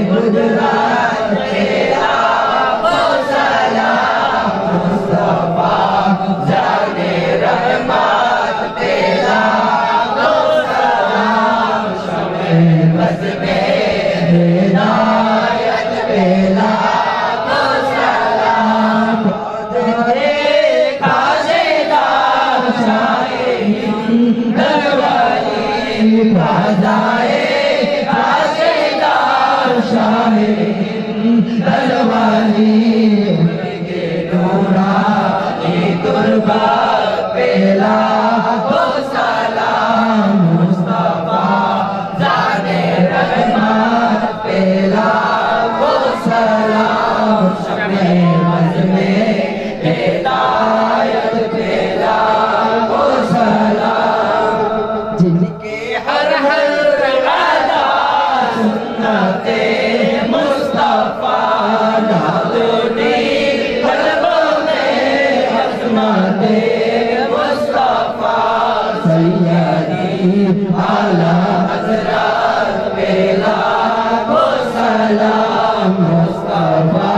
गुजरा बस में हिदायत बेला को सलाम खासेदार शाहे दरबारी खाजाए खासेदार शाहे दरबारी उनके नूरानी तुरबा बेला को सलाम मुस्तफा जाने रहमत बेला को सलाम शमे मज में हिदायत बेला को सलाम जिनके हर हर गादा सुन्नते मुस्तफा नादुनी कल्बों में अज़मते मुस्तफा सैयदी आला हज़रत बेला को सलाम मुस्तफा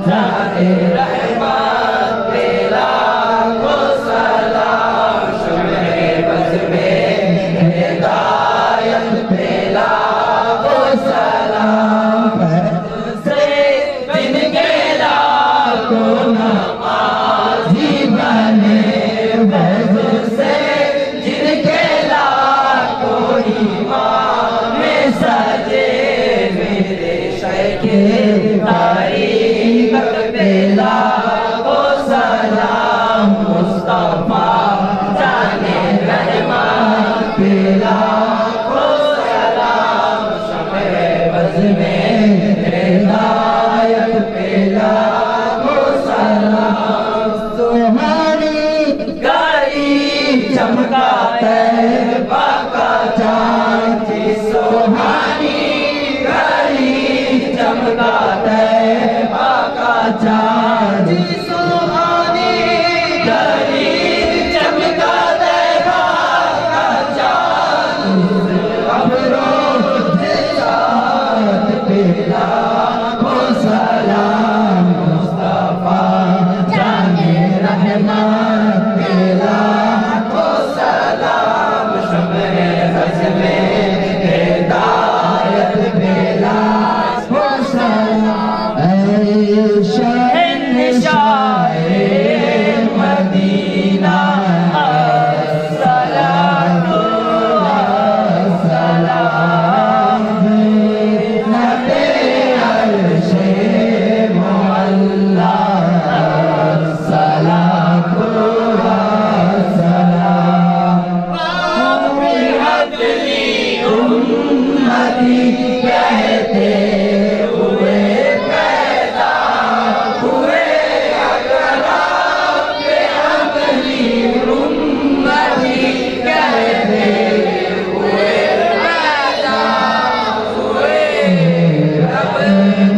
जाने रहमत बेला को सलाम शमे बज़ में हिदायत बेला को सलाम से जिनके लाखों नमाज़ी बने बज़ से जिनके लाखों इमाम सजे मेरे शेखे तारीक़त बेला को सलाम मुस्तफा जाने रहमत बेला को सलाम शमे बज़ में हिदायत बेला को सलाम सुहानी गाड़ी चमकाते बाका चाँद सुहानी गाड़ी चमकाते बाका चाँद सुहानी गाड़ी चमकाते बाका चाँद अमरों से साथ बेला को सलाम मुस्तफा जाने रहमत बेला को सलाम शमे बज़ में हिदायत बेला को सलाम शहंशाहे मदीना अस्सलातु वस्सलाम नबी अर्शे मुअल्ला अस्सलातु वस्सलाम बिहदली उम्मती कहते हुए पैदा हुए अगर आपके अगली उम्मती कहते हुए पैदा हुए रब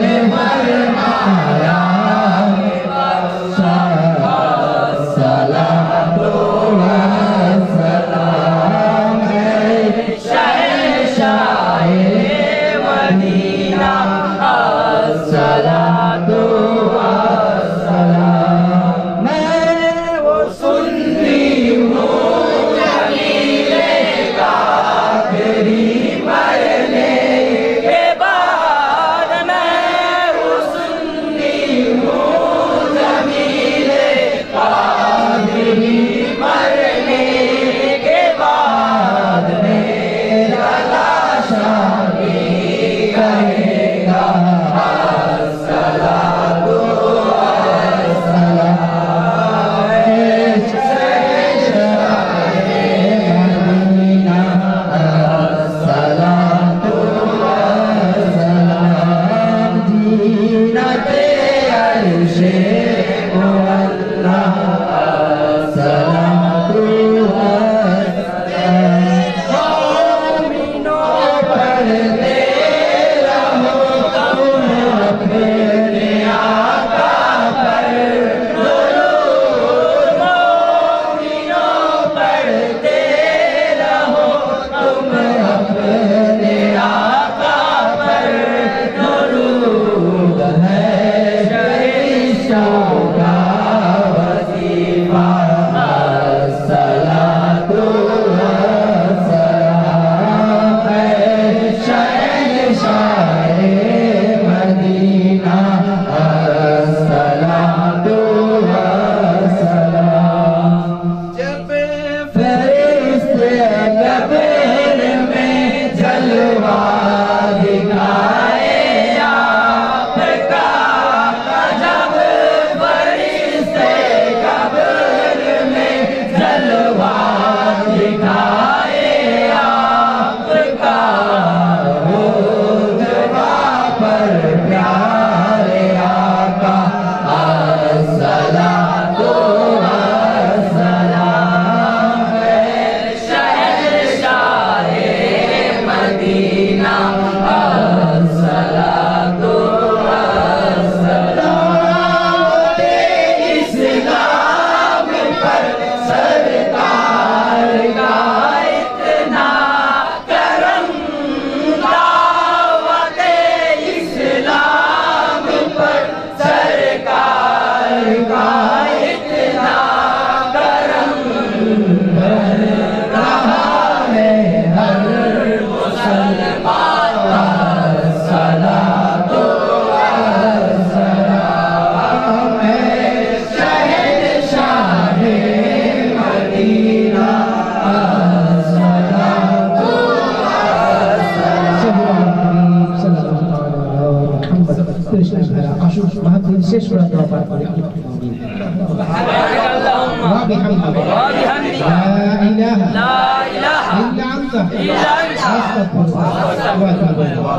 ने फरमाया सलातो वस्सलाम शहंशाहे मदीना কৃষ্ণের ধারা আসুন মাহফিল শেষ করে দোয়া পাঠ করে আমিন ওয়া বিহামদিহি লা ইলাহা ইল্লা আনতা আস্তাগফিরুকা ওয়া আতুবু ইলাইক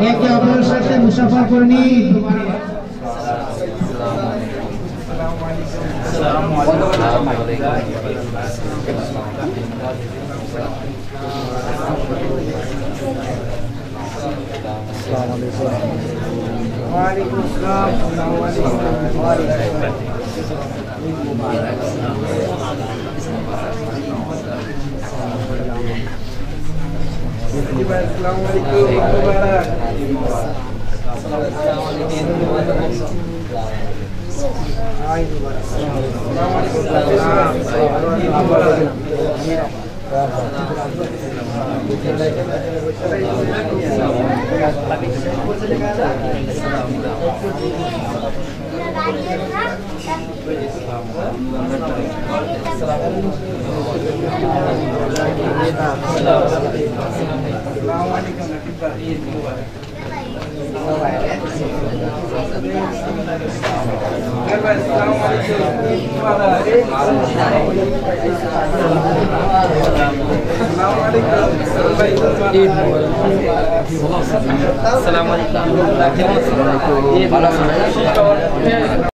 एक আপনার সাথে মুসাফা করনি আসসালামু আলাইকুম